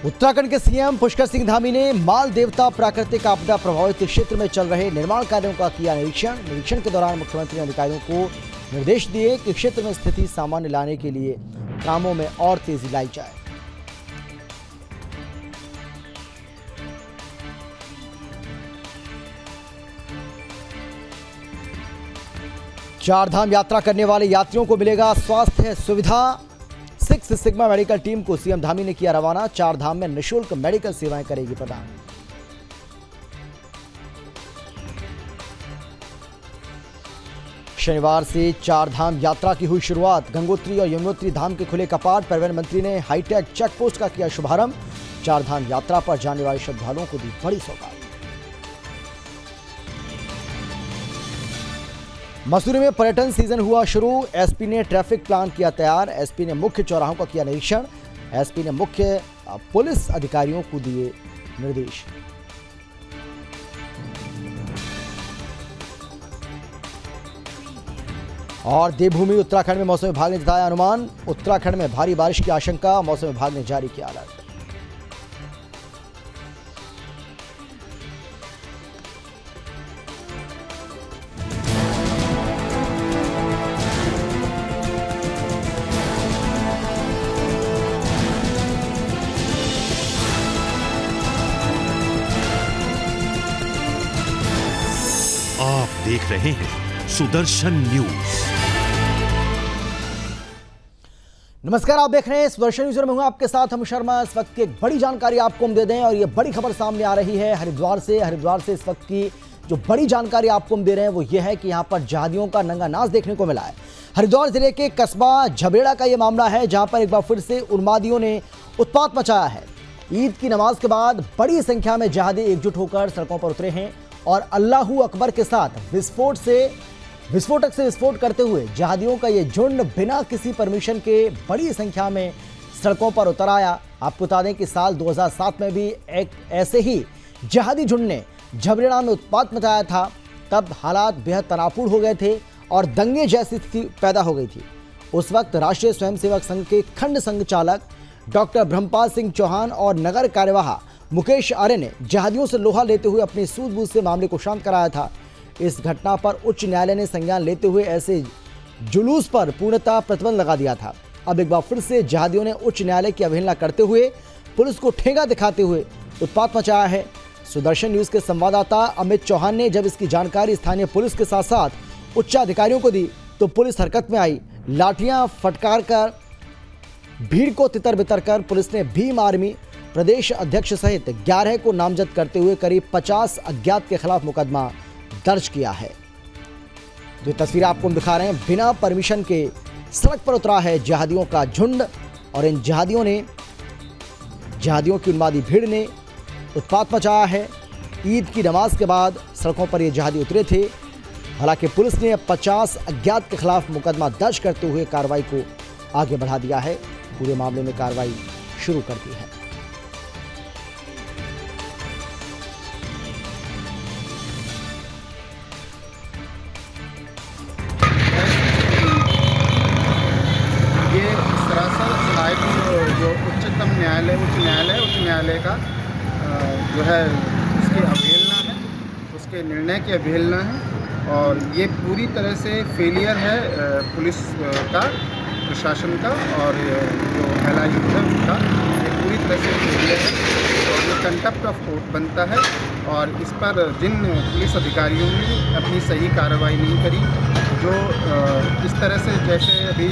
उत्तराखंड के सीएम पुष्कर सिंह धामी ने माल देवता प्राकृतिक आपदा प्रभावित क्षेत्र में चल रहे निर्माण कार्यों का किया निरीक्षण के दौरान मुख्यमंत्री ने अधिकारियों को निर्देश दिए कि क्षेत्र में स्थिति सामान्य लाने के लिए कामों में और तेजी लाई जाए। चार धाम यात्रा करने वाले यात्रियों को मिलेगा स्वास्थ्य सुविधा। 6 सिग्मा मेडिकल टीम को सीएम धामी ने किया रवाना। चार धाम में निःशुल्क मेडिकल सेवाएं करेगी प्रदान। शनिवार से चार धाम यात्रा की हुई शुरुआत। गंगोत्री और यमुनोत्री धाम के खुले कपाट। परिवहन मंत्री ने हाईटेक चेक पोस्ट का किया शुभारंभ। चार धाम यात्रा पर जाने वाले श्रद्धालुओं को दी बड़ी सौगात। मसूरी में पर्यटन सीजन हुआ शुरू। एसपी ने ट्रैफिक प्लान किया तैयार। एसपी ने मुख्य चौराहों का किया निरीक्षण। एसपी ने मुख्य पुलिस अधिकारियों को दिए निर्देश। और देवभूमि उत्तराखंड में मौसम विभाग ने जताया अनुमान। उत्तराखंड में भारी बारिश की आशंका। मौसम विभाग ने जारी किया अलर्ट। आप देख रहे हैं सुदर्शन न्यूज। नमस्कार, आप देख रहे हैं सुदर्शन न्यूज और मैं हूं आपके साथ हम शर्मा। इस वक्त की एक बड़ी जानकारी आपको हम दे दें और ये बड़ी खबर सामने आ रही है हरिद्वार से इस वक्त की जो बड़ी जानकारी आपको हम दे रहे हैं वो ये है कि यहां पर जहादियों का नंगा नाच देखने को मिला है। हरिद्वार जिले के कस्बा झबरेड़ा का यह मामला है जहां पर एक बार फिर से उन्मादियों ने उत्पात मचाया है। ईद की नमाज के बाद बड़ी संख्या में जहादी एकजुट होकर सड़कों पर उतरे हैं और अल्लाहू अकबर के साथ विस्फोटक से विस्फोट करते हुए जहादियों का ये झुंड बिना किसी परमिशन के बड़ी संख्या में सड़कों पर उतर आया। आपको बता दें कि साल 2007 में भी एक ऐसे ही जहादी झुंड ने झबरेड़ा में उत्पात मचाया था। तब हालात बेहद तनावपूर्ण हो गए थे और दंगे जैसी स्थिति पैदा हो गई थी। उस वक्त राष्ट्रीय स्वयंसेवक संघ के खंड संघ चालक डॉक्टर ब्रह्मपाल सिंह चौहान और नगर कार्यवाह मुकेश आर्य ने जहादियों से लोहा लेते हुए अपनी सूझबूझ से मामले को शांत कराया था। इस घटना पर उच्च न्यायालय ने संज्ञान लेते हुए ऐसे जुलूस पर पूर्णतः प्रतिबंध लगा दिया था। अब एक बार फिर से जहादियों ने उच्च न्यायालय की अवहेलना करते हुए पुलिस को ठेंगा दिखाते हुए उत्पात मचाया है। सुदर्शन न्यूज के संवाददाता अमित चौहान ने जब इसकी जानकारी स्थानीय पुलिस के साथ साथ उच्चाधिकारियों को दी तो पुलिस हरकत में आई। लाठियां फटकार कर भीड़ को तितर बितर कर पुलिस ने भीम आर्मी प्रदेश अध्यक्ष सहित 11 को नामजद करते हुए करीब 50 अज्ञात के खिलाफ मुकदमा दर्ज किया है। जो तस्वीर आपको हम दिखा रहे हैं, बिना परमिशन के सड़क पर उतरा है जहादियों का झुंड और इन जहादियों की उन्मादी भीड़ ने उत्पात मचाया है। ईद की नमाज के बाद सड़कों पर ये जहादी उतरे थे। हालांकि पुलिस ने 50 अज्ञात के खिलाफ मुकदमा दर्ज करते हुए कार्रवाई को आगे बढ़ा दिया है। पूरे मामले में कार्रवाई शुरू कर दी है। उच्च न्यायालय का जो है उसकी अवहेलना है, उसके निर्णय की अवहेलना है और ये पूरी तरह से फेलियर है पुलिस का, प्रशासन का और जो एलआईयू है उनका। ये पूरी तरह से फेलियर है और ये कंटेम्प्ट ऑफ कोर्ट बनता है। और इस पर जिन पुलिस अधिकारियों ने अपनी सही कार्रवाई नहीं करी, जो इस तरह से जैसे अभी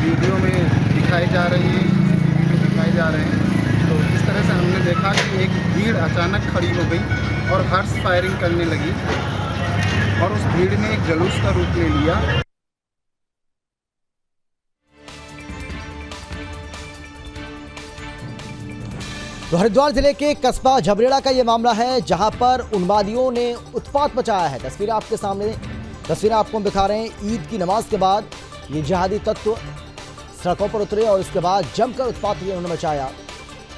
वीडियो में दिखाई जा रही है, CCTV में दिखाए जा रहे हैं, तो इस तरह से हमने देखा कि एक भीड़ अचानक खड़ी हो गई और हर्ष फायरिंग करने लगी और उस भीड़ ने एक जुलूस का रूप ले लिया। तो हरिद्वार जिले के कस्बा झबरेड़ा का यह मामला है जहां पर उन्मादियों ने उत्पात मचाया है। तस्वीरें आपको हम दिखा रहे हैं। ईद की नमाज के बाद ये जहादी तत्व सड़कों पर उतरे और इसके बाद जमकर उत्पात उन्होंने मचाया।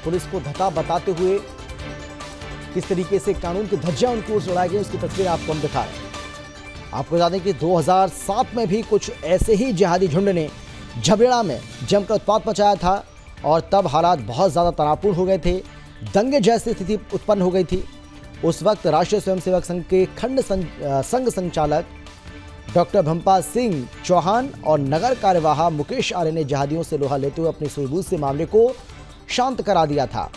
पुलिस को धता बताते हुए किस तरीके से कानून की धज्जियां उनकी ओर से उड़ाई गई उसकी तस्वीरें आपको हम दिखा रहे हैं। आपको बता दें कि 2007 में भी कुछ ऐसे ही जिहादी झुंड ने झबरेड़ा में जमकर उत्पात मचाया था और तब हालात बहुत ज़्यादा तनावपूर्ण हो गए थे, दंगे जैसी स्थिति उत्पन्न हो गई थी। उस वक्त राष्ट्रीय स्वयंसेवक संघ के खंड संघ संचालक डॉक्टर भंपा सिंह चौहान और नगर कार्यवाह मुकेश आर्य ने जहादियों से लोहा लेते हुए अपनी सूझबूझ से मामले को शांत करा दिया था।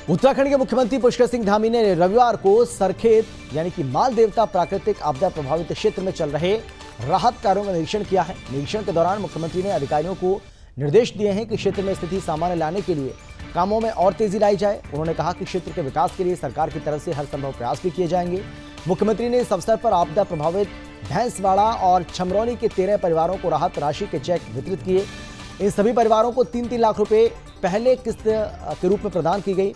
उत्तराखंड के मुख्यमंत्री पुष्कर सिंह धामी ने रविवार को सरखेत यानी कि माल देवता प्राकृतिक आपदा प्रभावित क्षेत्र में चल रहे राहत कार्यों का निरीक्षण किया है। निरीक्षण के दौरान मुख्यमंत्री ने अधिकारियों को निर्देश दिए हैं कि क्षेत्र में स्थिति सामान्य लाने के लिए कामों में और तेजी लाई जाए। उन्होंने कहा कि क्षेत्र के विकास के लिए सरकार की तरफ से हर संभव प्रयास भी किए जाएंगे। मुख्यमंत्री ने इस अवसर पर आपदा प्रभावित भैंसवाड़ा और छमरौनी के 13 परिवारों को राहत राशि के चेक वितरित किए। इन सभी परिवारों को 3-3 लाख रुपए पहले किस्त के रूप में प्रदान की गई।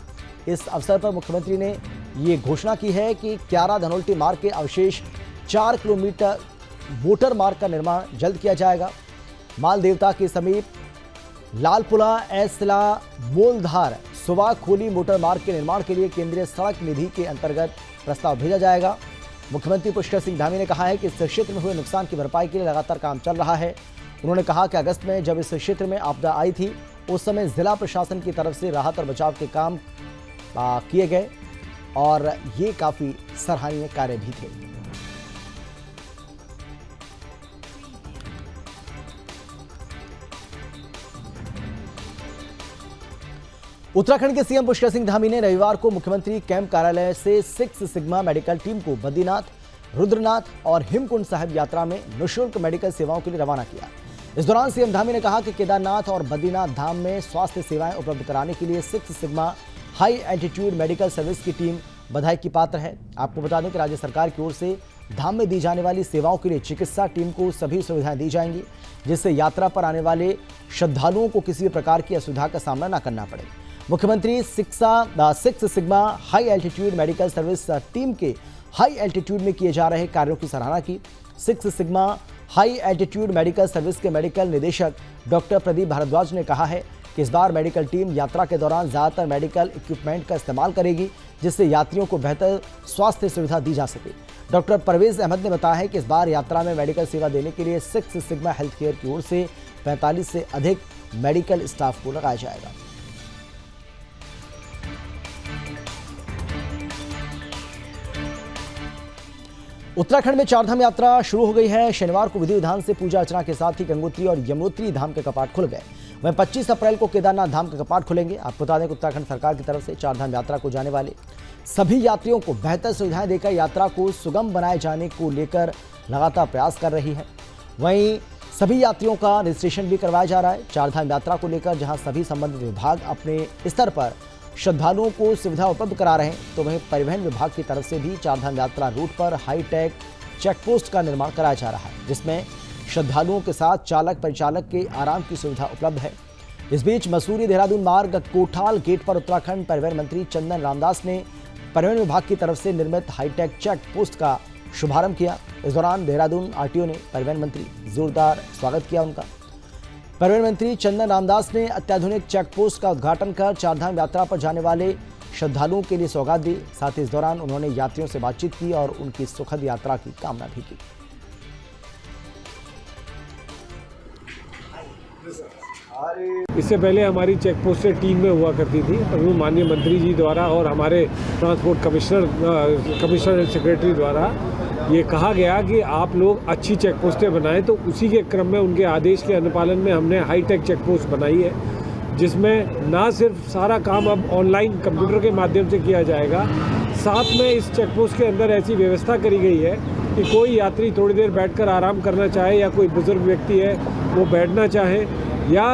इस अवसर पर मुख्यमंत्री ने ये घोषणा की है कि क्यारा धनोल्टी मार्ग के अवशेष 4 किलोमीटर मोटर मार्ग का निर्माण जल्द किया जाएगा। माल देवता के समीप लालपुला एसला मोलधार सुबह खोली मोटर मार्ग के निर्माण के लिए केंद्रीय सड़क निधि के अंतर्गत प्रस्ताव भेजा जाएगा। मुख्यमंत्री पुष्कर सिंह धामी ने कहा है कि इस क्षेत्र में हुए नुकसान की भरपाई के लिए लगातार काम चल रहा है। उन्होंने कहा कि अगस्त में जब इस क्षेत्र में आपदा आई थी उस समय जिला प्रशासन की तरफ से राहत और बचाव के काम किए गए और ये काफी सराहनीय कार्य भी थे। उत्तराखंड के सीएम पुष्कर सिंह धामी ने रविवार को मुख्यमंत्री कैंप कार्यालय से 6 सिग्मा मेडिकल टीम को बद्रीनाथ, रुद्रनाथ और हेमकुंड साहिब यात्रा में निःशुल्क मेडिकल सेवाओं के लिए रवाना किया। इस दौरान सीएम धामी ने कहा कि केदारनाथ और बद्रीनाथ धाम में स्वास्थ्य सेवाएं उपलब्ध कराने के लिए 6 sigma high altitude medical service की टीम बधाई की पात्र है। आपको बता दें कि राज्य सरकार की ओर से धाम में दी जाने वाली सेवाओं के लिए चिकित्सा टीम को सभी सुविधाएं दी जाएंगी, जिससे यात्रा पर आने वाले श्रद्धालुओं को किसी भी प्रकार की असुविधा का सामना न करना पड़े। मुख्यमंत्री 6 sigma high altitude medical service team के हाई एल्टीट्यूड में किए जा रहे कार्यों की सराहना की। 6 sigma high altitude medical service के मेडिकल निदेशक डॉक्टर प्रदीप भारद्वाज ने कहा है कि इस बार मेडिकल टीम यात्रा के दौरान ज़्यादातर मेडिकल इक्विपमेंट का इस्तेमाल करेगी, जिससे यात्रियों को बेहतर स्वास्थ्य सुविधा दी जा सके। डॉक्टर परवेज अहमद ने बताया है कि इस बार यात्रा में मेडिकल सेवा देने के लिए 6 सिग्मा हेल्थ केयर की ओर से 45 से अधिक मेडिकल स्टाफ को लगाया जाएगा। उत्तराखंड में चारधाम यात्रा शुरू हो गई है। शनिवार को विधि विधान से पूजा अर्चना के साथ ही गंगोत्री और यमुनोत्री धाम के कपाट खुल गए। वहीं 25 अप्रैल को केदारनाथ धाम के कपाट खुलेंगे। आपको बता दें कि उत्तराखंड सरकार की तरफ से चारधाम यात्रा को जाने वाले सभी यात्रियों को बेहतर सुविधाएं देकर यात्रा को सुगम बनाए जाने को लेकर लगातार प्रयास कर रही है। वहीं सभी यात्रियों का रजिस्ट्रेशन भी करवाया जा रहा है। चारधाम यात्रा को लेकर जहां सभी संबंधित विभाग अपने स्तर पर श्रद्धालुओं को सुविधा उपलब्ध करा रहे हैं, तो वहीं परिवहन विभाग की तरफ से भी चारधाम यात्रा रूट पर हाईटेक चेकपोस्ट का निर्माण कराया जा रहा है, जिसमें श्रद्धालुओं के साथ चालक परिचालक के आराम की सुविधा उपलब्ध है। इस बीच मसूरी देहरादून मार्ग कोठाल गेट पर उत्तराखंड परिवहन मंत्री चंदन रामदास ने परिवहन विभाग की तरफ से निर्मित हाईटेक चेक पोस्ट का शुभारंभ किया। इस दौरान देहरादून आरटीओ ने परिवहन मंत्री जोरदार स्वागत किया उनका। परिवहन मंत्री चंदन रामदास ने अत्याधुनिक चेक पोस्ट का उद्घाटन कर चारधाम यात्रा पर जाने वाले श्रद्धालुओं के लिए सौगात दी। साथ ही इस दौरान उन्होंने यात्रियों से बातचीत की और उनकी सुखद यात्रा की कामना भी की। इससे पहले हमारी चेक पोस्टें 3 में हुआ करती थी, अभी माननीय मंत्री जी द्वारा और हमारे ट्रांसपोर्ट कमिश्नर एंड सेक्रेटरी द्वारा ये कहा गया कि आप लोग अच्छी चेक पोस्टें बनाएं, तो उसी के क्रम में उनके आदेश के अनुपालन में हमने हाईटेक चेक पोस्ट बनाई है, जिसमें ना सिर्फ सारा काम अब ऑनलाइन कंप्यूटर के माध्यम से किया जाएगा, साथ में इस चेक पोस्ट के अंदर ऐसी व्यवस्था करी गई है कि कोई यात्री थोड़ी देर बैठकर आराम करना चाहे या कोई बुजुर्ग व्यक्ति है वो बैठना चाहे या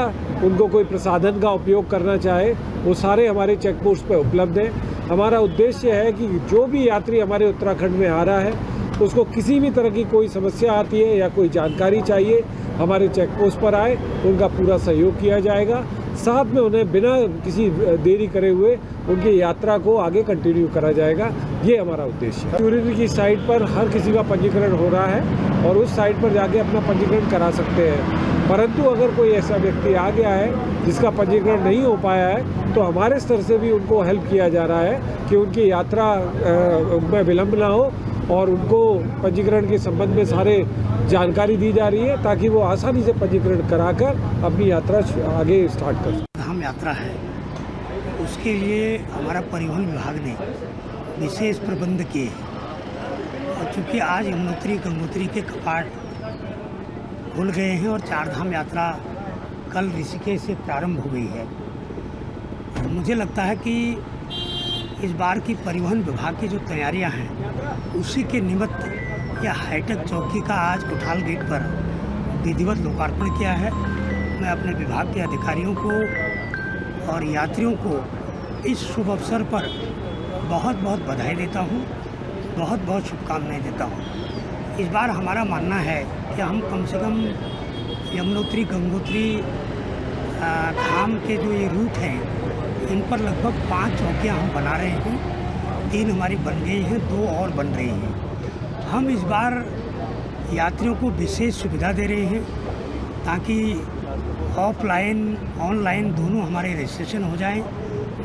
उनको कोई प्रसाधन का उपयोग करना चाहे, वो सारे हमारे चेक पोस्ट पर उपलब्ध हैं। हमारा उद्देश्य है कि जो भी यात्री हमारे उत्तराखंड में आ रहा है उसको किसी भी तरह की कोई समस्या आती है या कोई जानकारी चाहिए, हमारे चेक पोस्ट पर आए, उनका पूरा सहयोग किया जाएगा। साथ में उन्हें बिना किसी देरी करे हुए उनकी यात्रा को आगे कंटिन्यू करा जाएगा, ये हमारा उद्देश्य है। टूरिज्म की साइट पर हर किसी का पंजीकरण हो रहा है और उस साइट पर जाके अपना पंजीकरण करा सकते हैं। परंतु अगर कोई ऐसा व्यक्ति आ गया है जिसका पंजीकरण नहीं हो पाया है तो हमारे स्तर से भी उनको हेल्प किया जा रहा है कि उनकी यात्रा में विलम्ब ना हो और उनको पंजीकरण के संबंध में सारे जानकारी दी जा रही है ताकि वो आसानी से पंजीकरण कराकर अपनी यात्रा आगे स्टार्ट कर सकें। धाम यात्रा है उसके लिए हमारा परिवहन विभाग ने विशेष प्रबंध किए हैं और चूँकि आज यमुनोत्री गंगोत्री के कपाट खुल गए हैं और चार धाम यात्रा कल ऋषिकेश से प्रारंभ हो गई है, मुझे लगता है कि इस बार की परिवहन विभाग की जो तैयारियां हैं उसी के निमित्त यह हाईटेक चौकी का आज कोठाल गेट पर विधिवत लोकार्पण किया है। मैं अपने विभाग के अधिकारियों को और यात्रियों को इस शुभ अवसर पर बहुत बहुत बधाई देता हूँ, बहुत बहुत शुभकामनाएं देता हूँ। इस बार हमारा मानना है कि हम कम से कम यमुनोत्री गंगोत्री धाम के जो ये रूट हैं इन पर लगभग 5 चौकियाँ हम बना रहे हैं। 3 हमारी बन गई हैं, 2 और बन रही हैं। हम इस बार यात्रियों को विशेष सुविधा दे रहे हैं ताकि ऑफलाइन ऑनलाइन दोनों हमारे रजिस्ट्रेशन हो जाएं,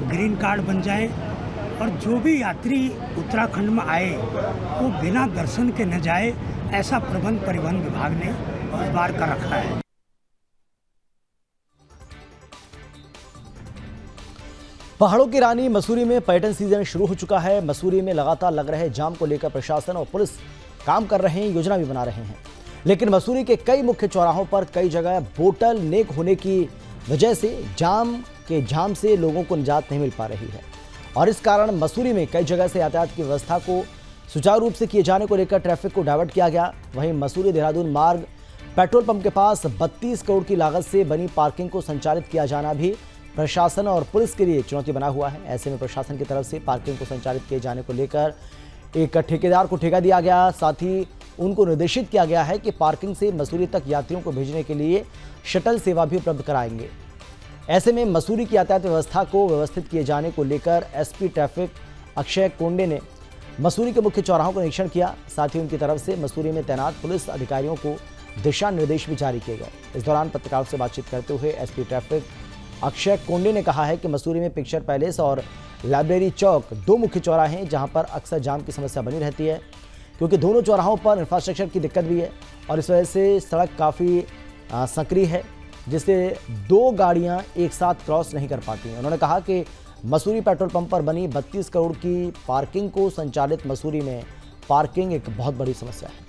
ग्रीन कार्ड बन जाए और जो भी यात्री उत्तराखंड में आए वो बिना दर्शन के न जाए, ऐसा प्रबंध परिवहन विभाग ने इस बार कर रखा है। पहाड़ों की रानी मसूरी में पर्यटन सीजन शुरू हो चुका है। मसूरी में लगातार लग रहे जाम को लेकर प्रशासन और पुलिस काम कर रहे हैं, योजना भी बना रहे हैं, लेकिन मसूरी के कई मुख्य चौराहों पर कई जगह बोतल नेक होने की वजह से जाम से लोगों को निजात नहीं मिल पा रही है और इस कारण मसूरी में कई जगह से यातायात की व्यवस्था को सुचारू रूप से किए जाने को लेकर ट्रैफिक को डायवर्ट किया गया। वहीं मसूरी देहरादून मार्ग पेट्रोल पंप के पास 32 करोड़ की लागत से बनी पार्किंग को संचालित किया जाना भी प्रशासन और पुलिस के लिए चुनौती बना हुआ है। ऐसे में प्रशासन की तरफ से पार्किंग को संचालित किए जाने को लेकर एक ठेकेदार को ठेका दिया गया, साथ ही उनको निर्देशित किया गया है कि पार्किंग से मसूरी तक यात्रियों को भेजने के लिए शटल सेवा भी उपलब्ध कराएंगे। ऐसे में मसूरी की यातायात व्यवस्था को व्यवस्थित किए जाने को लेकर एसपी ट्रैफिक अक्षय कोंडे ने मसूरी के मुख्य चौराहों का निरीक्षण किया, साथ ही उनकी तरफ से मसूरी में तैनात पुलिस अधिकारियों को दिशा निर्देश भी जारी किए गए। इस दौरान पत्रकारों से बातचीत करते हुए एसपी ट्रैफिक अक्षय कोंडे ने कहा है कि मसूरी में पिक्चर पैलेस और लाइब्रेरी चौक 2 मुख्य चौराहे हैं जहां पर अक्सर जाम की समस्या बनी रहती है, क्योंकि दोनों चौराहों पर इंफ्रास्ट्रक्चर की दिक्कत भी है और इस वजह से सड़क काफ़ी संकरी है, जिससे 2 गाड़ियां एक साथ क्रॉस नहीं कर पाती हैं। उन्होंने कहा कि मसूरी पेट्रोल पंप पर बनी 32 करोड़ की पार्किंग को संचालित मसूरी में पार्किंग एक बहुत बड़ी समस्या है।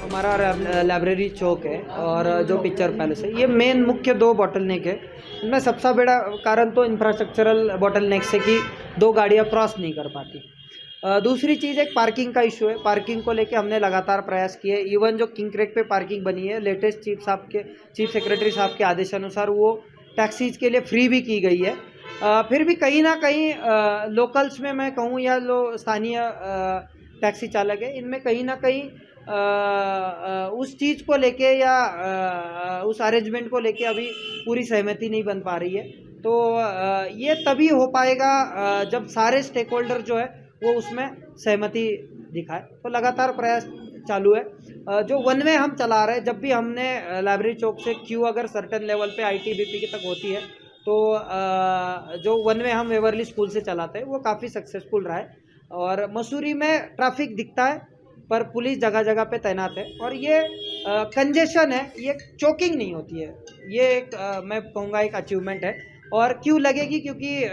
हमारा लाइब्रेरी चौक है और जो पिक्चर पैलेस है, ये मेन मुख्य 2 बॉटलनेक है। इनमें सबसे बड़ा कारण तो इंफ्रास्ट्रक्चरल बॉटलनेक से कि 2 गाड़ियाँ क्रॉस नहीं कर पाती। दूसरी चीज़ एक पार्किंग का इशू है। पार्किंग को लेके हमने लगातार प्रयास किए। इवन जो किंग क्रेक पे पार्किंग बनी है, लेटेस्ट चीफ सेक्रेटरी साहब के आदेशानुसार वो टैक्सीज के लिए फ्री भी की गई है। फिर भी कहीं ना कहीं लोकल्स में मैं कहूँ या स्थानीय टैक्सी चालक है, इनमें कहीं ना कहीं उस चीज़ को लेके या उस अरेंजमेंट को लेके अभी पूरी सहमति नहीं बन पा रही है। तो ये तभी हो पाएगा जब सारे स्टेक होल्डर जो है वो उसमें सहमति दिखाए। तो लगातार प्रयास चालू है। जो 1 वे हम चला रहे हैं, जब भी हमने लाइब्रेरी चौक से क्यू अगर सर्टेन लेवल पे ITBP की तक होती है तो जो 1 वे हम वेवरली स्कूल से चलाते हैं वो काफ़ी सक्सेसफुल रहा है। और मसूरी में ट्रैफिक दिखता है पर पुलिस जगह जगह पे तैनात है और ये कंजेशन है, ये चोकिंग नहीं होती है। ये एक मैं कहूँगा एक अचीवमेंट है। और क्यों लगेगी, क्योंकि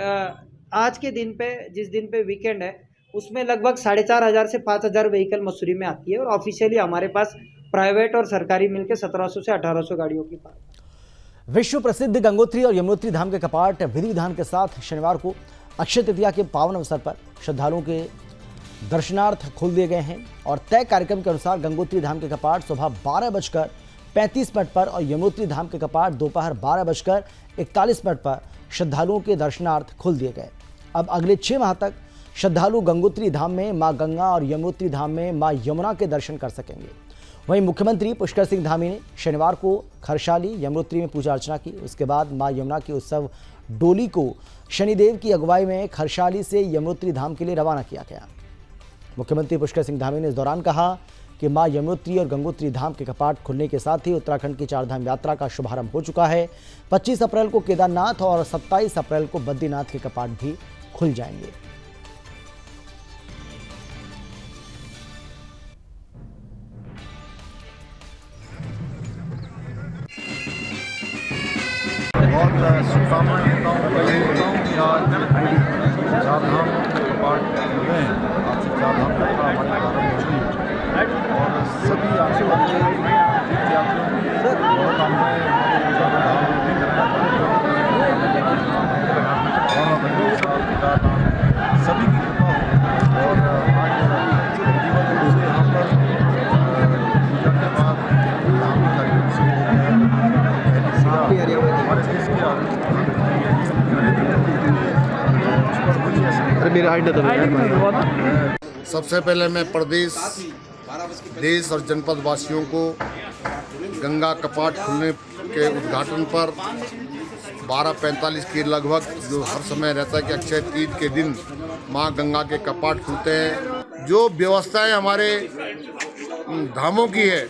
आज के दिन पे, जिस दिन पे वीकेंड है, उसमें लगभग 4500 से 5000 व्हीकल मसूरी में आती है और ऑफिशियली हमारे पास प्राइवेट और सरकारी मिलकर 1700 से 1800 गाड़ियों की पार्क। विश्व प्रसिद्ध गंगोत्री और यमुनोत्री धाम के कपाट विधि विधान के साथ शनिवार को अक्षय तृतीया के पावन अवसर पर श्रद्धालुओं के दर्शनार्थ खोल दिए गए हैं और तय कार्यक्रम के अनुसार गंगोत्री धाम के कपाट सुबह 12:35 पर और यमुनोत्री धाम के कपाट दोपहर 12:41 पर श्रद्धालुओं के दर्शनार्थ खोल दिए गए। अब अगले 6 माह तक श्रद्धालु गंगोत्री धाम में मां गंगा और यमुनोत्री धाम में मां यमुना के दर्शन कर सकेंगे। वहीं मुख्यमंत्री पुष्कर सिंह धामी ने शनिवार को खरसाली यमुनोत्री में पूजा अर्चना की। उसके बाद मां यमुना की उत्सव डोली को शनिदेव की अगुवाई में खरसाली से यमुनोत्री धाम के लिए रवाना किया गया। मुख्यमंत्री पुष्कर सिंह धामी ने इस दौरान कहा कि मां यमुनोत्री और गंगोत्री धाम के कपाट खुलने के साथ ही उत्तराखंड की चारधाम यात्रा का शुभारंभ हो चुका है। 25 अप्रैल को केदारनाथ और 27 अप्रैल को बद्रीनाथ के कपाट भी खुल जाएंगे। बहुत शुभकामनाएं देता हूँ। पहले देता हूँ कि आज चारधाम कपाट खुले हैं। आज से चारधाम यात्रा हमारी प्रारंभ हो गई और सभी आने वाले तीर्थयात्रियों की मनोकामनाएं हमारे चारधाम में केदारनाथ सभी की कृपा हो। और आज जीवन रूप से यहाँ पर पूजा के बाद धार्मिक कार्यक्रम शुरू हो गया है। हमारे देश के सबसे पहले मैं प्रदेश, देश और जनपद वासियों को गंगा कपाट खुलने के उद्घाटन पर 12:45 के लगभग, जो हर समय रहता है कि अक्षय तीज के दिन मां गंगा के कपाट खुलते हैं। जो व्यवस्थाएं हमारे धामों की है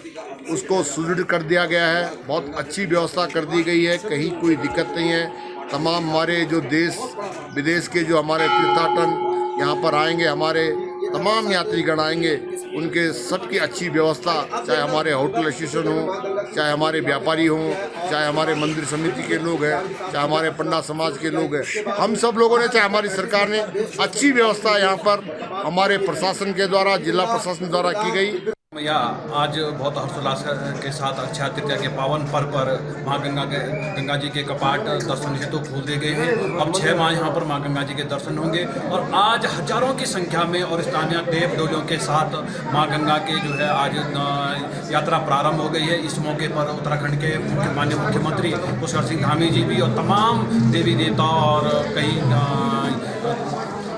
उसको सुदृढ़ कर दिया गया है। बहुत अच्छी व्यवस्था कर दी गई है, कहीं कोई दिक्कत नहीं है। तमाम हमारे जो देश विदेश के जो हमारे तीर्थाटन यहाँ पर आएंगे, हमारे तमाम यात्रीगण आएंगे, उनके सबकी अच्छी व्यवस्था, चाहे हमारे होटल एसोसिएशन हो, चाहे हमारे व्यापारी हों, चाहे हमारे मंदिर समिति के लोग हैं, चाहे हमारे पंडा समाज के लोग हैं, हम सब लोगों ने, चाहे हमारी सरकार ने अच्छी व्यवस्था यहाँ पर हमारे प्रशासन के द्वारा, जिला प्रशासन द्वारा की गई। मैया आज बहुत हर्षोल्लास के साथ अक्षय तृतीया के पावन पर्व पर माँ गंगा जी के कपाट दर्शन हेतु खोल दिए गए हैं। अब 6 माह यहाँ पर माँ गंगा जी के दर्शन होंगे और आज हजारों की संख्या में और स्थानीय देव डोलियों के साथ माँ गंगा के जो है आज यात्रा प्रारंभ हो गई है। इस मौके पर उत्तराखंड के माननीय मुख्यमंत्री पुष्कर सिंह धामी जी भी और तमाम देवी देवता और कई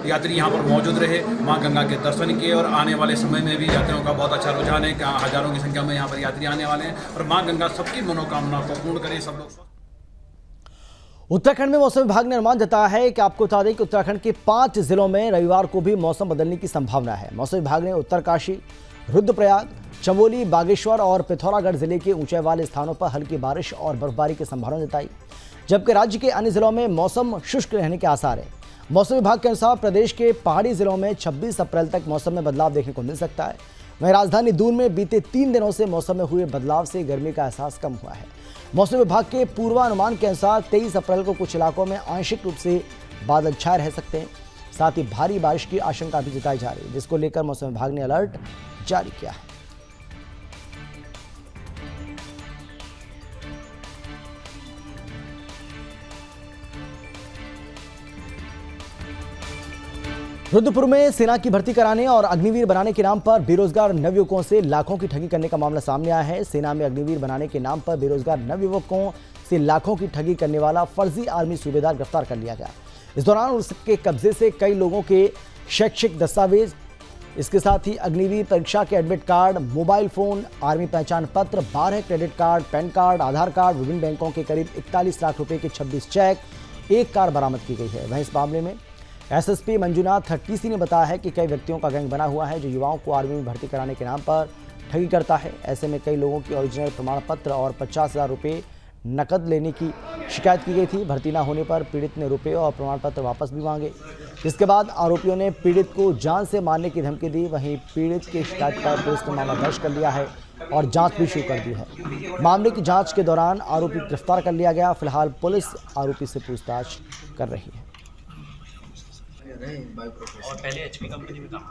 यात्री यहाँ पर मौजूद रहे, मां गंगा के दर्शन किए और आने वाले समय में भी यात्रियों का बहुत अच्छा रुझान है कि हजारों की संख्या में यहाँ पर यात्री आने वाले हैं और मां गंगा सबकी मनोकामना को पूर्ण करे। सब लोग उत्तराखंड में मौसम विभाग ने अनुमान जताया है कि आपको बता दें कि उत्तराखंड के 5 जिलों में रविवार को भी मौसम बदलने की संभावना है। मौसम विभाग ने उत्तरकाशी, रुद्रप्रयाग, चमोली, बागेश्वर और पिथौरागढ़ जिले के ऊंचाई वाले स्थानों पर हल्की बारिश और बर्फबारी की संभावना जताई, जबकि राज्य के अन्य जिलों में मौसम शुष्क रहने के आसार है। मौसम विभाग के अनुसार प्रदेश के पहाड़ी जिलों में 26 अप्रैल तक मौसम में बदलाव देखने को मिल सकता है। वहीं राजधानी दून में बीते 3 दिनों से मौसम में हुए बदलाव से गर्मी का एहसास कम हुआ है। मौसम विभाग के पूर्वानुमान के अनुसार 23 अप्रैल को कुछ इलाकों में आंशिक रूप से बादल छाए रह सकते हैं। साथ ही भारी बारिश की आशंका भी जताई जा रही है, जिसको लेकर मौसम विभाग ने अलर्ट जारी किया है। रुद्रपुर में सेना की भर्ती कराने और अग्निवीर बनाने के नाम पर बेरोजगार नवयुवकों से लाखों की ठगी करने का मामला सामने आया है। सेना में अग्निवीर बनाने के नाम पर बेरोजगार नवयुवकों से लाखों की ठगी करने वाला फर्जी आर्मी सूबेदार गिरफ्तार कर लिया गया। इस दौरान उसके कब्जे से कई लोगों के शैक्षिक दस्तावेज, इसके साथ ही अग्निवीर परीक्षा के admit card, mobile phone, army पहचान पत्र, 12 क्रेडिट कार्ड, पैन कार्ड, आधार कार्ड, विभिन्न बैंकों के करीब 41 लाख रुपए के 26 चेक, 1 कार बरामद की गई है। वहीं इस मामले में एसएसपी मंजुनाथ टीसी ने बताया है कि कई व्यक्तियों का गैंग बना हुआ है जो युवाओं को आर्मी में भर्ती कराने के नाम पर ठगी करता है। ऐसे में कई लोगों की ओरिजिनल प्रमाण पत्र और 50,000 रुपये नकद लेने की शिकायत की गई थी। भर्ती न होने पर पीड़ित ने रुपये और प्रमाण पत्र वापस भी मांगे, जिसके बाद आरोपियों ने पीड़ित को जान से मारने की धमकी दी। वहीं पीड़ित की शिकायत पर पुलिस ने मामला दर्ज कर लिया है और जांच भी शुरू कर दी है। मामले की जांच के दौरान आरोपी गिरफ्तार कर लिया गया। फिलहाल पुलिस आरोपी से पूछताछ कर रही है। और पहले एचपी कंपनी में काम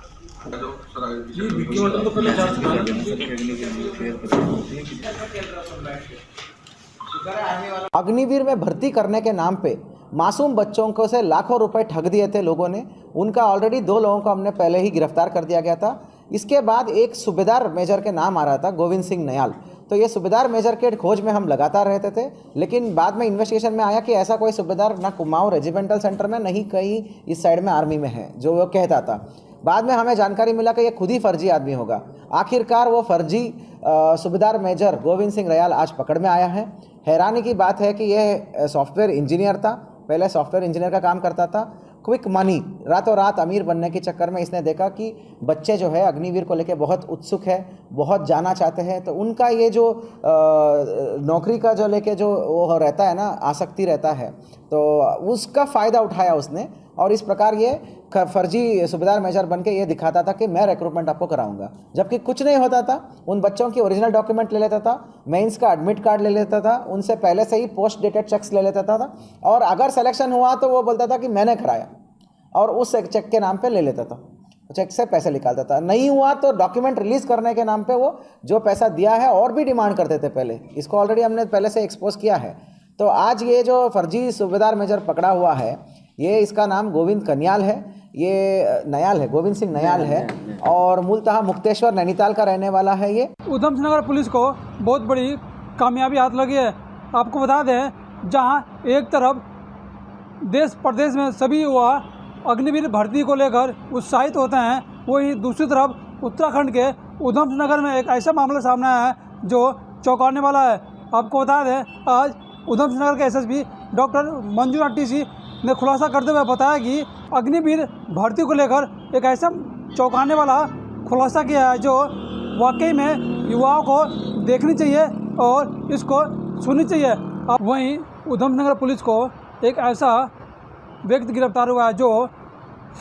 अग्निवीर में भर्ती करने के नाम पे मासूम बच्चों को से लाखों रुपए ठग दिए थे लोगों ने। उनका ऑलरेडी 2 लोगों को हमने पहले ही गिरफ्तार कर दिया गया था। इसके बाद एक सूबेदार मेजर के नाम आ रहा था, गोविंद सिंह नयाल। तो ये सूबेदार मेजर के खोज में हम लगातार रहते थे, लेकिन बाद में इन्वेस्टिगेशन में आया कि ऐसा कोई सूबेदार ना कुमाऊं रेजिमेंटल सेंटर में, नहीं कहीं इस साइड में आर्मी में है जो वो कहता था। बाद में हमें जानकारी मिला कि ये खुद ही फर्जी आदमी होगा। आखिरकार वो फर्जी सूबेदार मेजर गोविंद सिंह नयाल आज पकड़ में आया है। हैरानी की बात है कि यह सॉफ्टवेयर इंजीनियर था, पहले सॉफ्टवेयर इंजीनियर का काम करता था। क्विक मनी, रातों रात अमीर बनने के चक्कर में इसने देखा कि बच्चे जो है अग्निवीर को लेके बहुत उत्सुक है, बहुत जाना चाहते हैं, तो उनका ये जो नौकरी का जो लेके जो वो रहता है ना, आसक्ति रहता है, तो उसका फ़ायदा उठाया उसने और इस प्रकार ये फर्जी सूबेदार मेजर बन के ये दिखाता था कि मैं रिक्रूटमेंट आपको कराऊंगा, जबकि कुछ नहीं होता था। उन बच्चों की ओरिजिनल डॉक्यूमेंट ले लेता था, मेंस का एडमिट कार्ड ले लेता था, उनसे पहले से ही पोस्ट डेटेड चेक्स ले लेता था और अगर सिलेक्शन हुआ तो वो बोलता था कि मैंने कराया और उस चेक के नाम पे ले लेता था, चेक से पैसे निकालता था। नहीं हुआ तो डॉक्यूमेंट रिलीज़ करने के नाम पे वो जो पैसा दिया है और भी डिमांड करते थे पहले। इसको ऑलरेडी हमने पहले से एक्सपोज किया है। तो आज ये जो फर्जी सूबेदार मेजर पकड़ा हुआ है, ये इसका नाम गोविंद कन्याल है, ये नयाल है, गोविंद सिंह नयाल है और मूलतः मुक्तेश्वर नैनीताल का रहने वाला है। ये उधम सिंह नगर पुलिस को बहुत बड़ी कामयाबी हाथ लगी है। आपको बता दें, जहाँ एक तरफ देश प्रदेश में सभी युवा अग्निवीर भर्ती को लेकर उत्साहित होते हैं, वहीं दूसरी तरफ उत्तराखंड के उधम सिंह नगर में एक ऐसा मामला सामने आया है जो चौंकाने वाला है। आपको बता दें, आज उधम सिंह नगर के एसएसपी डॉक्टर मंजूनाथ टीसी ने खुलासा करते हुए बताया कि अग्निवीर भर्ती को लेकर एक ऐसा चौंकाने वाला खुलासा किया है जो वाकई में युवाओं को देखनी चाहिए और इसको सुननी चाहिए। अब वहीं उधम नगर पुलिस को एक ऐसा व्यक्ति गिरफ्तार हुआ है जो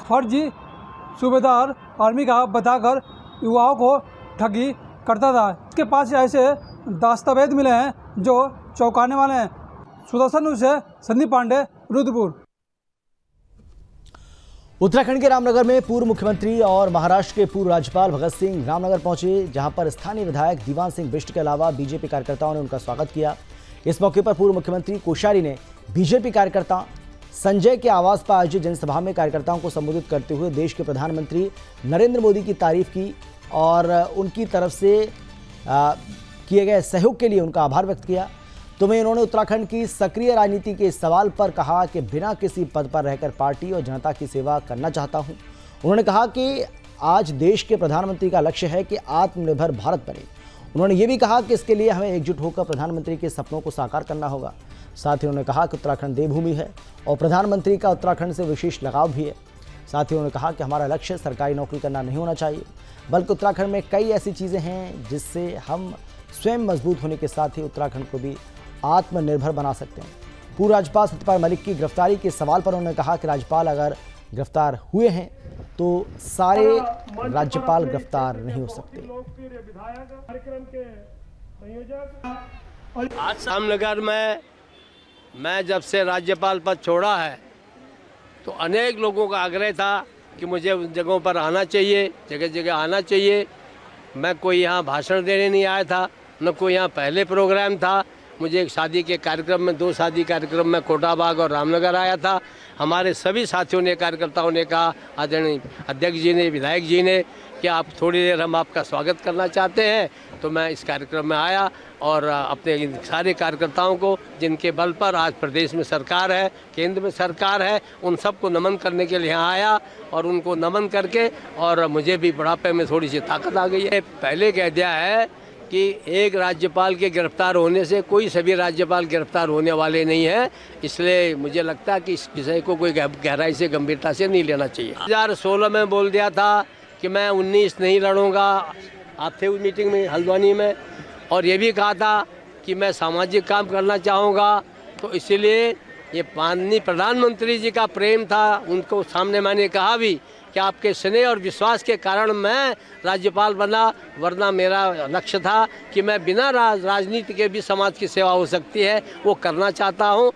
फर्जी सूबेदार आर्मी का बताकर युवाओं को ठगी करता था। इसके पास ऐसे दस्तावेज मिले हैं जो चौंकाने वाले हैं। सुदर्शन न्यूज़ से संदीप पांडे, रुद्रपुर। उत्तराखंड के रामनगर में पूर्व मुख्यमंत्री और महाराष्ट्र के पूर्व राज्यपाल भगत सिंह रामनगर पहुंचे, जहां पर स्थानीय विधायक दीवान सिंह बिष्ट के अलावा बीजेपी कार्यकर्ताओं ने उनका स्वागत किया। इस मौके पर पूर्व मुख्यमंत्री कोश्यारी ने बीजेपी कार्यकर्ता संजय के आवास पर आयोजित जनसभा में कार्यकर्ताओं को संबोधित करते हुए देश के प्रधानमंत्री नरेंद्र मोदी की तारीफ की और उनकी तरफ से किए गए सहयोग के लिए उनका आभार व्यक्त किया। तो वहीं उन्होंने उत्तराखंड की सक्रिय राजनीति के सवाल पर कहा कि बिना किसी पद पर रहकर पार्टी और जनता की सेवा करना चाहता हूं। उन्होंने कहा कि आज देश के प्रधानमंत्री का लक्ष्य है कि आत्मनिर्भर भारत बने। उन्होंने ये भी कहा कि इसके लिए हमें एकजुट होकर प्रधानमंत्री के सपनों को साकार करना होगा। साथ ही उन्होंने कहा कि उत्तराखंड देवभूमि है और प्रधानमंत्री का उत्तराखंड से विशेष लगाव भी है। साथ ही उन्होंने कहा कि हमारा लक्ष्य सरकारी नौकरी करना नहीं होना चाहिए, बल्कि उत्तराखंड में कई ऐसी चीज़ें हैं जिससे हम स्वयं मजबूत होने के साथ ही उत्तराखंड को भी आत्मनिर्भर बना सकते हैं। पूर्व राज्यपाल सत्यपाल मलिक की गिरफ्तारी के सवाल पर उन्होंने कहा कि राज्यपाल अगर गिरफ्तार हुए हैं तो सारे राज्यपाल गिरफ्तार नहीं हो सकते। आज रामनगर में मैं जब से राज्यपाल पद छोड़ा है तो अनेक लोगों का आग्रह था कि मुझे उन जगहों पर आना चाहिए, जगह जगह आना चाहिए। मैं कोई यहाँ भाषण देने नहीं आया था, न कोई यहाँ पहले प्रोग्राम था। मुझे एक शादी के कार्यक्रम में, 2 शादी कार्यक्रम में कोटाबाग और रामनगर आया था। हमारे सभी साथियों ने, कार्यकर्ताओं ने कहा, आदरणीय अध्यक्ष जी ने, विधायक जी ने, कि आप थोड़ी देर हम आपका स्वागत करना चाहते हैं। तो मैं इस कार्यक्रम में आया और अपने इन सारे कार्यकर्ताओं को, जिनके बल पर आज प्रदेश में सरकार है, केंद्र में सरकार है, उन सबको नमन करने के लिए यहाँ आया और उनको नमन करके, और मुझे भी बुढ़ापे में थोड़ी सी ताकत आ गई है। पहले कह दिया है कि एक राज्यपाल के गिरफ्तार होने से कोई सभी राज्यपाल गिरफ्तार होने वाले नहीं हैं, इसलिए मुझे लगता है कि इस विषय को कोई गहराई से, गंभीरता से नहीं लेना चाहिए। 2016 में बोल दिया था कि मैं 19 नहीं लड़ूंगा, आप थे उस मीटिंग में हल्द्वानी में, और ये भी कहा था कि मैं सामाजिक काम करना चाहूँगा। तो इसलिए ये माननीय प्रधानमंत्री जी का प्रेम था, उनको सामने मैंने कहा भी कि आपके स्नेह और विश्वास के कारण मैं राज्यपाल बना, वरना मेरा लक्ष्य था कि मैं बिना राजनीति के भी समाज की सेवा हो सकती है, वो करना चाहता हूँ।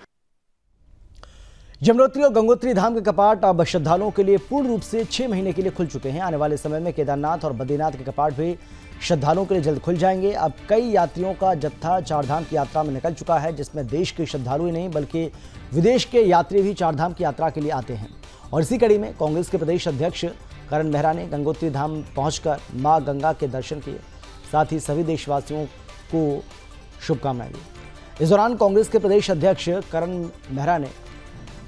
यमुनोत्री और गंगोत्री धाम के कपाट अब श्रद्धालुओं के लिए पूर्ण रूप से 6 महीने के लिए खुल चुके हैं। आने वाले समय में केदारनाथ और बद्रीनाथ के कपाट भी श्रद्धालुओं के लिए जल्द खुल जाएंगे। अब कई यात्रियों का जत्था चारधाम की यात्रा में निकल चुका है, जिसमें देश के श्रद्धालु ही नहीं बल्कि विदेश के यात्री भी चारधाम की यात्रा के लिए आते हैं। और इसी कड़ी में कांग्रेस के प्रदेश अध्यक्ष करण मेहरा ने गंगोत्री धाम पहुंचकर मां गंगा के दर्शन किए, साथ ही सभी देशवासियों को शुभकामनाएं दी। इस दौरान कांग्रेस के प्रदेश अध्यक्ष करण मेहरा ने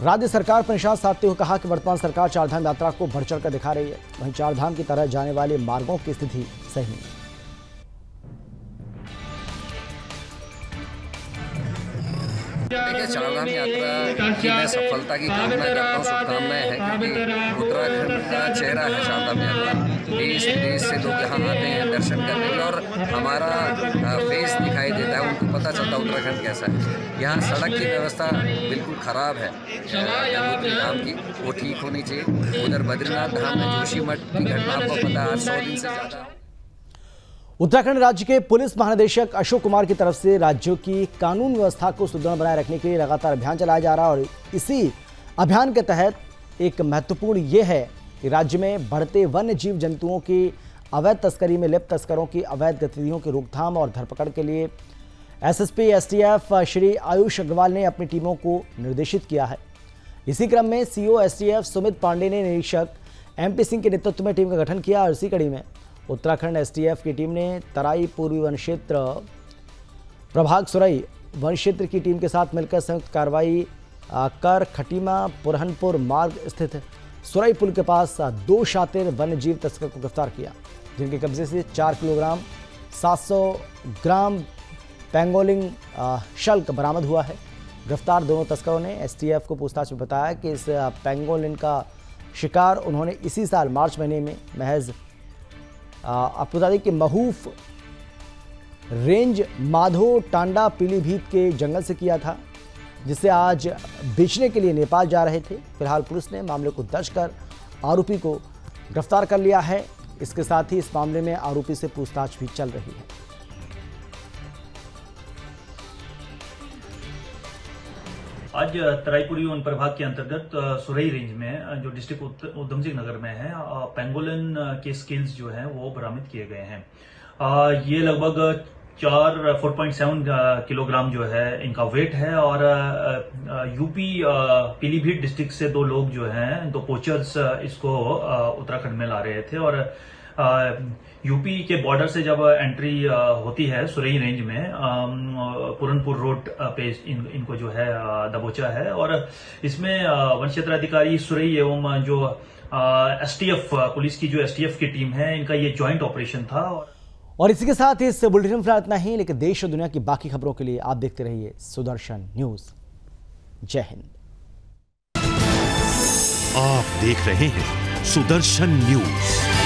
राज्य सरकार पर निशाना साधते हुए कहा कि वर्तमान सरकार चारधाम यात्रा को बढ़ चढ़कर दिखा रही है, वहीं चारधाम की तरह जाने वाले मार्गों की स्थिति सही नहीं। देखिए, चारधाम यात्रा की मैं सफलता की कामना करता हूँ, शुभकामनाएं हैं, क्योंकि उत्तराखंड का चेहरा है चारधाम यात्रा। देश विदेश से लोग यहाँ आते हैं दर्शन करने के लिए और हमारा फेस दिखाई देता है, उनको पता चलता है उत्तराखंड कैसा है। यहाँ सड़क की व्यवस्था बिल्कुल ख़राब है गंगोत्री धाम की, वो ठीक होनी चाहिए। उधर बद्रीनाथ धाम में जोशीमठ की घटना आपको पता है, आज 100 दिन से ज़्यादा। उत्तराखंड राज्य के पुलिस महानिदेशक अशोक कुमार की तरफ से राज्यों की कानून व्यवस्था को सुदृढ़ बनाए रखने के लिए लगातार अभियान चलाया जा रहा है और इसी अभियान के तहत एक महत्वपूर्ण ये है कि राज्य में बढ़ते वन्य जीव जंतुओं की अवैध तस्करी में लिप्त तस्करों की अवैध गतिविधियों की रोकथाम और धरपकड़ के लिए एसएसपी एसटीएफ श्री आयुष अग्रवाल ने अपनी टीमों को निर्देशित किया है। इसी क्रम में सीओ एसटीएफ सुमित पांडे ने निरीक्षक एमपी सिंह के नेतृत्व में टीम का गठन किया और इसी कड़ी में उत्तराखंड एसटीएफ की टीम ने तराई पूर्वी वन क्षेत्र प्रभाग सुरई वन क्षेत्र की टीम के साथ मिलकर संयुक्त कार्रवाई कर खटीमा पुरहनपुर मार्ग स्थित सुरई पुल के पास 2 शातिर वन्य जीव तस्कर को गिरफ्तार किया, जिनके कब्जे से 4 किलोग्राम 700 ग्राम पेंगोलिन शल्क बरामद हुआ है। गिरफ्तार दोनों तस्करों ने एसटीएफ को पूछताछ में बताया कि इस पेंगोलिन का शिकार उन्होंने इसी साल मार्च महीने में महज आपको बता दें कि महूफ रेंज माधो टांडा पीलीभीत के जंगल से किया था, जिसे आज बेचने के लिए नेपाल जा रहे थे। फिलहाल पुलिस ने मामले को दर्ज कर आरोपी को गिरफ्तार कर लिया है। इसके साथ ही इस मामले में आरोपी से पूछताछ भी चल रही है। आज तराईपुरी वन प्रभाग के अंतर्गत सुरई रेंज में जो डिस्ट्रिक्ट उधम सिंह नगर में है, पेंगोलिन के स्केल्स जो हैं वो बरामद किए गए हैं। ये लगभग 4.7 किलोग्राम जो है इनका वेट है और यूपी पीलीभीत डिस्ट्रिक्ट से 2 लोग जो हैं, 2 पोचर्स इसको उत्तराखंड में ला रहे थे और यूपी के बॉर्डर से जब एंट्री होती है सुरई रेंज में पुरनपुर रोड पे इनको जो है दबोचा है और इसमें वन क्षेत्र अधिकारी सुरई एवं जो एसटीएफ पुलिस की जो एसटीएफ की टीम है, इनका ये जॉइंट ऑपरेशन था। और इसी के साथ इस बुलेटिन में फिलहाल इतना ही, लेकिन देश और दुनिया की बाकी खबरों के लिए आप देखते रहिए सुदर्शन न्यूज। जय हिंद। आप देख रहे हैं सुदर्शन न्यूज।